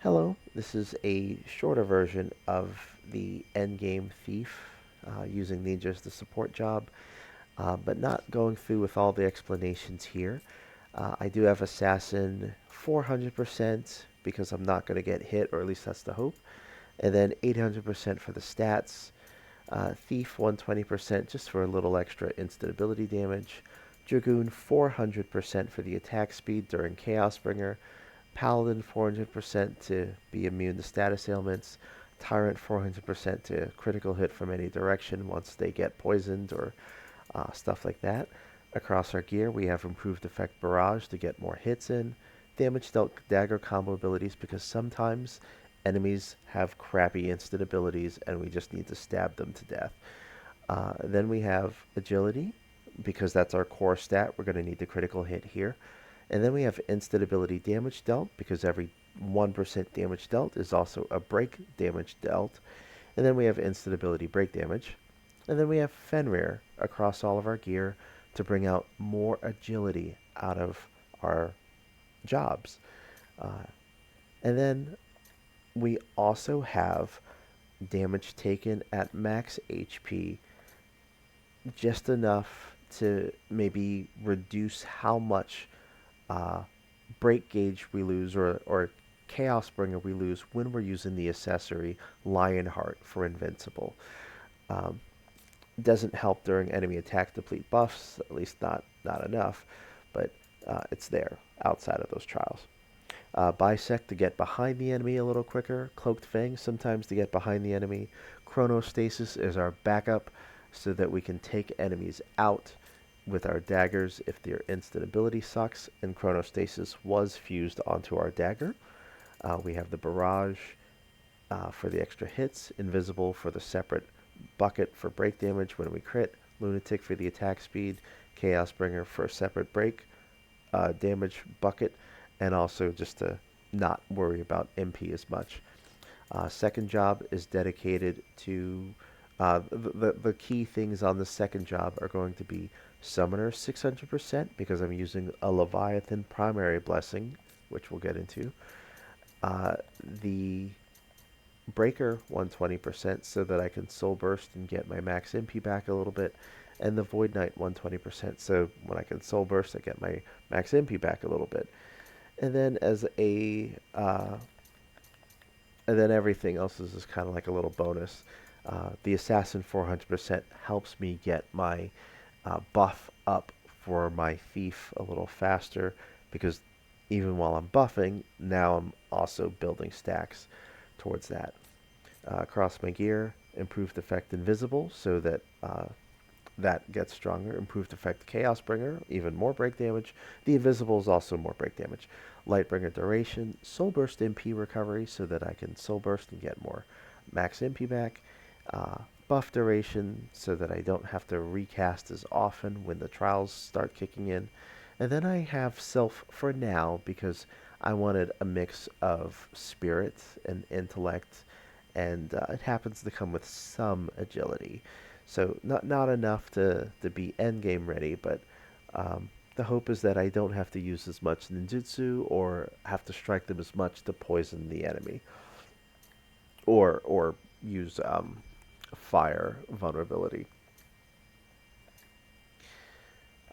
Hello, this is a shorter version of the Endgame Thief using Ninja as the support job, but not going through with all the explanations here. I do have Assassin 400% because I'm not going to get hit, or at least that's the hope, and then 800% for the stats. Thief 120% just for a little extra instability damage. Dragoon 400% for the attack speed during Chaosbringer. Paladin 400% to be immune to status ailments. Tyrant 400% to critical hit from any direction once they get poisoned or stuff like that. Across our gear, we have improved effect barrage to get more hits in. Damage dealt dagger combo abilities because sometimes enemies have crappy instant abilities and we just need to stab them to death. Then we have agility because that's our core stat. We're going to need the critical hit here. And then we have instant ability damage dealt because every 1% damage dealt is also a break damage dealt. And then we have instant ability break damage. And then we have Fenrir across all of our gear to bring out more agility out of our jobs. Uh, and then we also have damage taken at max HP, just enough to maybe reduce how much uh, break gauge we lose or Chaosbringer we lose when we're using the accessory Lionheart for Invincible. Um, doesn't help during enemy attack deplete buffs, at least not enough, but it's there outside of those trials. Bisect to get behind the enemy a little quicker. Cloaked Fang sometimes to get behind the enemy. Chronostasis is our backup so that we can take enemies out with our daggers if their instant ability sucks, and Chronostasis was fused onto our dagger. We have the Barrage for the extra hits, Invisible for the separate bucket for break damage when we crit, Lunatic for the attack speed, Chaosbringer for a separate break damage bucket, and also just to not worry about MP as much. Second job is dedicated to the key things on the second job are going to be Summoner 600% because I'm using a Leviathan primary blessing, which we'll get into. The Breaker 120% so that I can Soul Burst and get my max MP back a little bit. And the Void Knight 120% so when I can Soul Burst I get my max MP back a little bit. And then and then everything else is just kind of like a little bonus. The Assassin 400% helps me get my buff up for my Thief a little faster because even while I'm buffing, now I'm also building stacks towards that. Across my gear, improved effect Invisible so that that gets stronger. Improved effect Chaosbringer, even more break damage. The Invisible is also more break damage. Lightbringer duration, Soul Burst MP recovery so that I can Soul Burst and get more max MP back. Buff duration so that I don't have to recast as often when the trials start kicking in. And then I have Self for now because I wanted a mix of spirit and intellect, and it happens to come with some agility. So not enough to be endgame ready, but the hope is that I don't have to use as much ninjutsu or have to strike them as much to poison the enemy, or use fire vulnerability.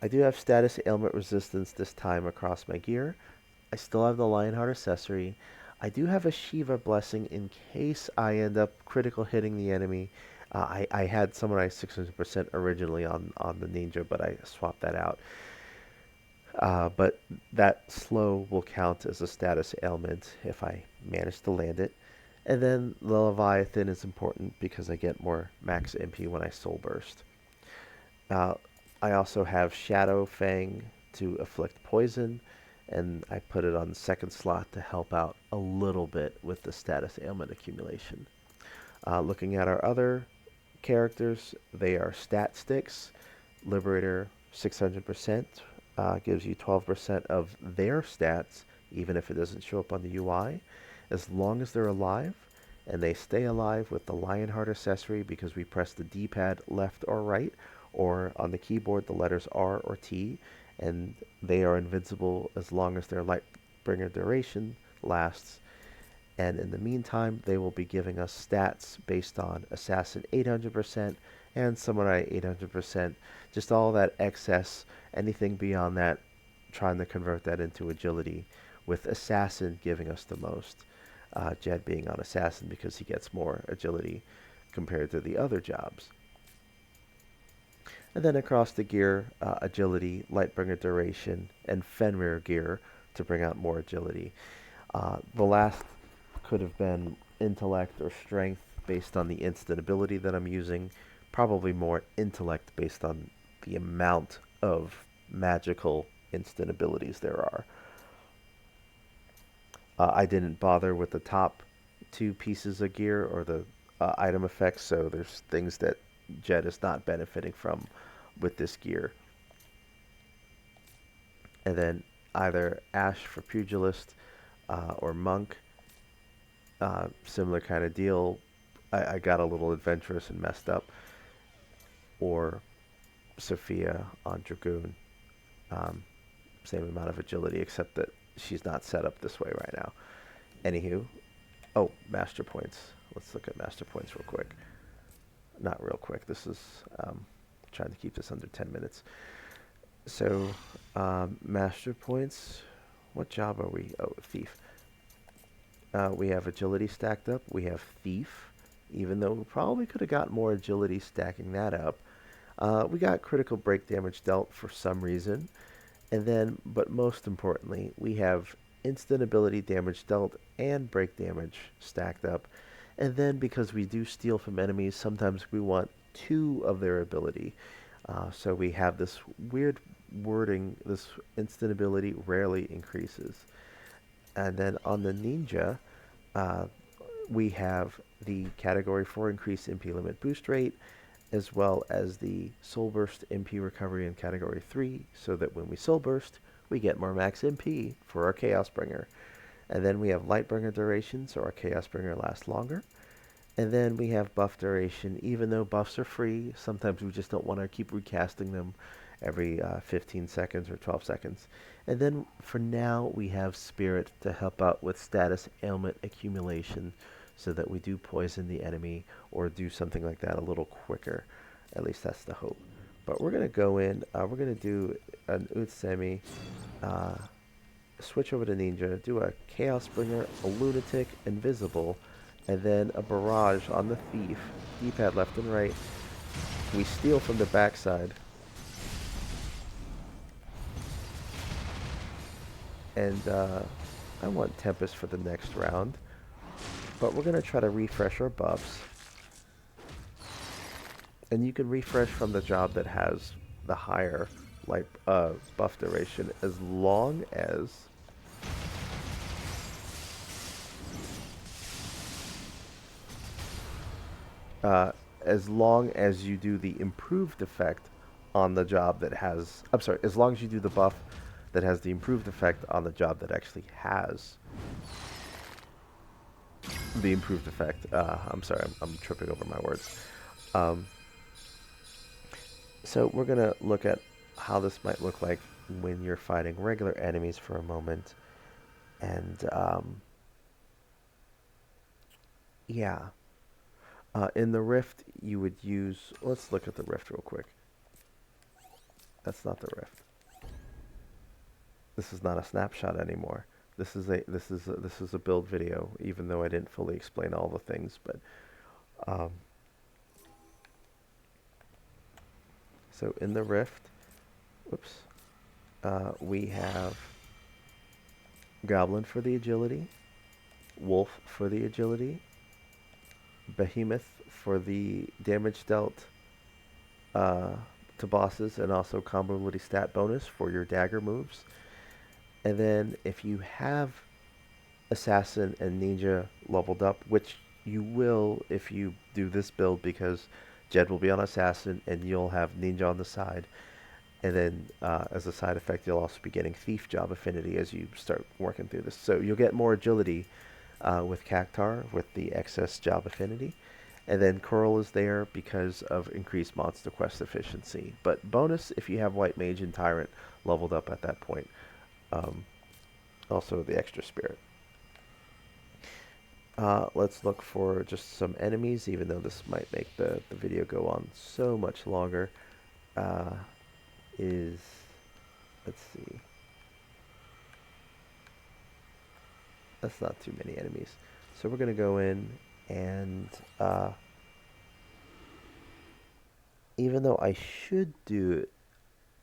I do have status ailment resistance this time across my gear. I still have the Lionheart accessory. I do have a Shiva blessing in case I end up critical hitting the enemy. I had Samurai 600% originally on the Ninja, but I swapped that out. But that slow will count as a status ailment if I manage to land it. And then the Leviathan is important because I get more max MP when I Soul Burst. Uh, I also have Shadow Fang to afflict poison, and I put it on the second slot to help out a little bit with the status ailment accumulation. Looking at our other characters, they are stat sticks. Liberator 600% gives you 12% of their stats, even if it doesn't show up on the UI, as long as they're alive. And they stay alive with the Lionheart accessory because we press the D-pad left or right, or on the keyboard the letters R or T, and they are invincible as long as their Lightbringer duration lasts. And in the meantime, they will be giving us stats based on Assassin 800% and Samurai 800%. Just all that excess, anything beyond that, trying to convert that into agility, with Assassin giving us the most. Jed being on Assassin because he gets more agility compared to the other jobs. And then across the gear, agility, Lightbringer duration, and Fenrir gear to bring out more agility. The last could have been intellect or strength based on the instant ability that I'm using. Probably more intellect based on the amount of magical instant abilities there are. I didn't bother with the top two pieces of gear or the item effects, so there's things that Jed is not benefiting from with this gear. And then either Ash for Pugilist or Monk, similar kind of deal. I got a little adventurous and messed up. Or Sophia on Dragoon, um, same amount of agility, except that she's not set up this way right now. Anywho, oh, master points. Let's look at master points real quick. Not real quick. This is trying to keep this under 10 minutes. So, master points. What job are we? Oh, thief. We have agility stacked up. We have thief, even though we probably could have got more agility stacking that up. We got critical break damage dealt for some reason. And then, but most importantly, we have instant ability damage dealt and break damage stacked up. And then because we do steal from enemies, sometimes we want two of their ability. So we have this weird wording, this instant ability rarely increases. And then on the ninja, uh, we have the category 4 increased MP limit boost rate, as well as the soul burst MP recovery in category 3, so that when we soul burst, we get more max MP for our Chaosbringer. And then we have Lightbringer duration, so our Chaosbringer lasts longer. And then we have buff duration. Even though buffs are free, sometimes we just don't want to keep recasting them every 15 seconds or 12 seconds. And then for now, we have Spirit to help out with status ailment accumulation so that we do poison the enemy or do something like that a little quicker. At least that's the hope. But we're going to go in, we're going to do an Utsemi, switch over to Ninja, do a Chaosbringer, a Lunatic, Invisible, and then a Barrage on the Thief. D-pad left and right. We steal from the backside. And I want Tempest for the next round. But we're going to try to refresh our buffs. And you can refresh from the job that has the higher buff duration as long as you do the improved effect on the job that has, I'm sorry, as long as you do the buff that has the improved effect on the job that actually has the improved effect. I'm sorry, I'm tripping over my words. So we're going to look at how this might look like when you're fighting regular enemies for a moment. And, yeah. In the Rift, you would use... Let's look at the Rift real quick. That's not the Rift. This is not a snapshot anymore. This is a build video, even though I didn't fully explain all the things. But so in the Rift, whoops, we have Goblin for the agility, Wolf for the agility, Behemoth for the damage dealt to bosses, and also combo ability stat bonus for your dagger moves. And then if you have Assassin and Ninja leveled up, which you will if you do this build, because Jed will be on Assassin and you'll have Ninja on the side. And then as a side effect, you'll also be getting Thief job affinity as you start working through this. So you'll get more agility with Cactar with the excess job affinity. And then Coral is there because of increased monster quest efficiency. But bonus if you have White Mage and Tyrant leveled up at that point. Also the extra spirit. Let's look for just some enemies, even though this might make the video go on so much longer. Uh, is, let's see, that's not too many enemies. So we're going to go in and, even though I should do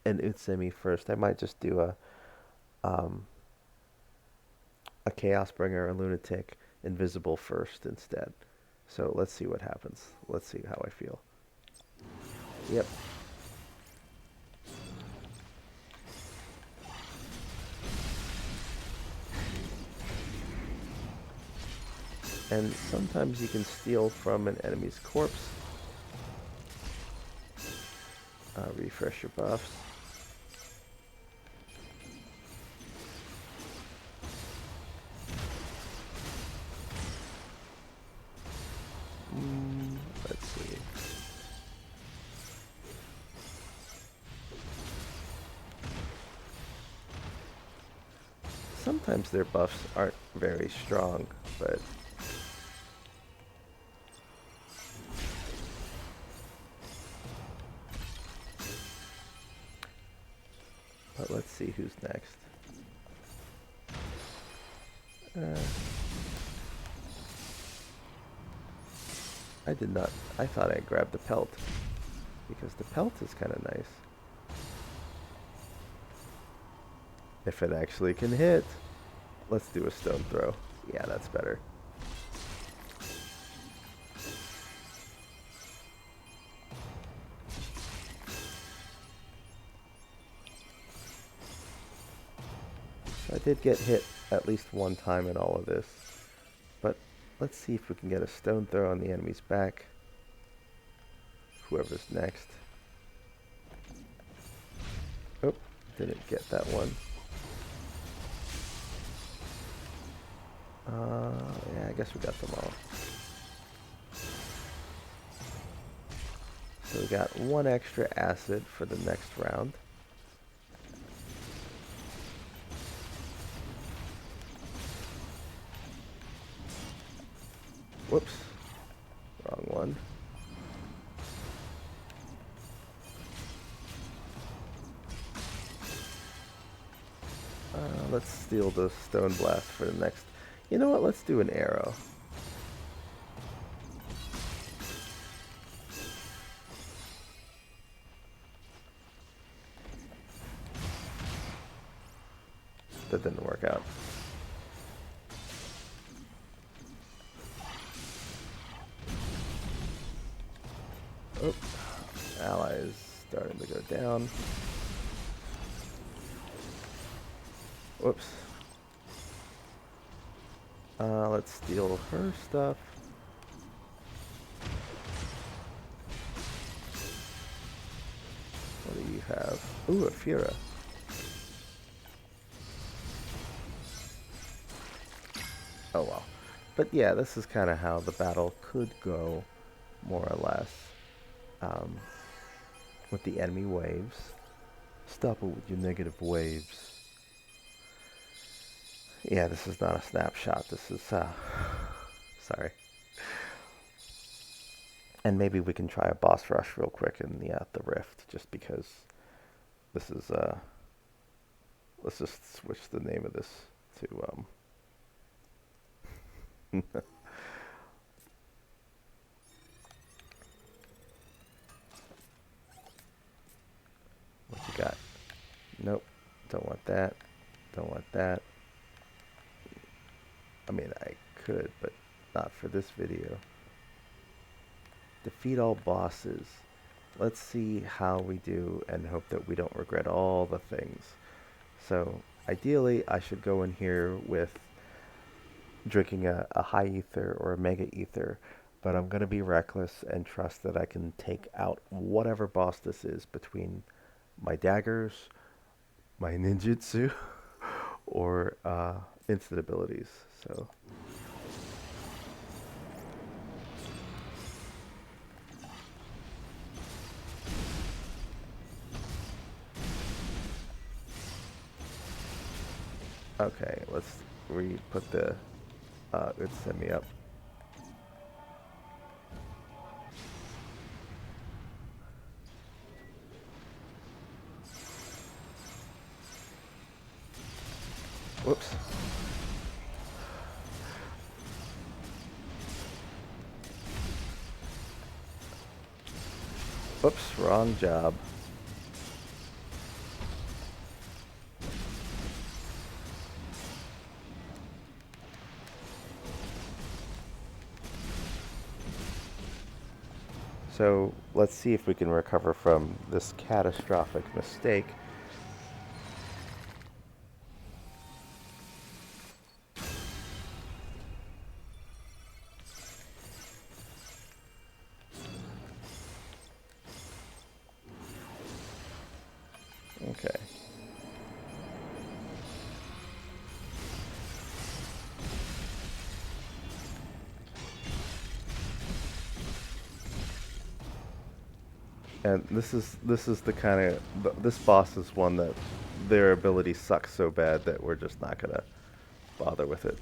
an Utsumi first, I might just do um, a Chaosbringer, a Lunatic, Invisible first instead. So let's see what happens. Let's see how I feel. Yep. And sometimes you can steal from an enemy's corpse. Refresh your buffs. Let's see. Sometimes their buffs aren't very strong, but let's see who's next. I did not. I thought I grabbed the pelt because the pelt is kind of nice. If it actually can hit. Let's do a stone throw. Yeah, that's better. So I did get hit at least one time in all of this. But let's see if we can get a stone throw on the enemy's back. Whoever's next. Oh, didn't get that one. Yeah, I guess we got them all. So we got one extra acid for the next round. Whoops. Wrong one. Let's steal the stone blast for the next. You know what? Let's do an arrow. That didn't work out. Oh, allies starting to go down. Whoops. Let's steal her stuff. What do you have? Ooh, a Fura. Oh well. But yeah, this is kind of how the battle could go, more or less. With the enemy waves. Stop it with your negative waves. Yeah, this is not a snapshot. This is, sorry. And maybe we can try a boss rush real quick in the Rift, just because this is, let's just switch the name of this to, what you got? Nope. Don't want that. Don't want that. I mean, I could, but not for this video. Defeat all bosses. Let's see how we do and hope that we don't regret all the things. So, ideally, I should go in here with drinking a high ether or a mega ether, but I'm going to be reckless and trust that I can take out whatever boss this is between my daggers, my ninjutsu, or instant abilities. So okay, let's re-put the Utsumi up. Whoops, wrong job. So let's see if we can recover from this catastrophic mistake. Okay. And this is the kind of this boss is one that their ability sucks so bad that we're just not gonna bother with it.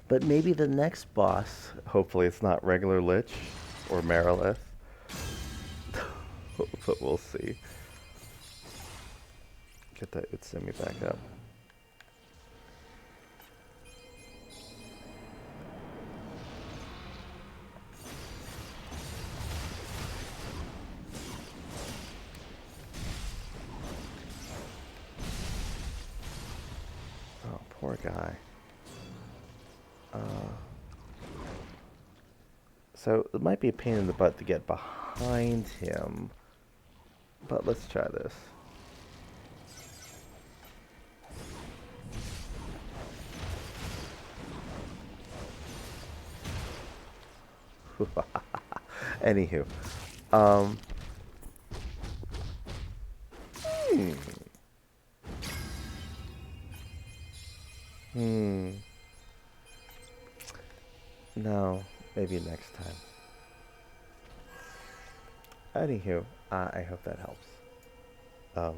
But maybe the next boss, hopefully it's not regular Lich or Marilith, but we'll see. Get that Utsumi back up. Oh, poor guy. Uh, so it might be a pain in the butt to get behind him, but let's try this. Anywho, um, hmm, hmm, no, maybe next time. Anywho, I hope that helps. Um,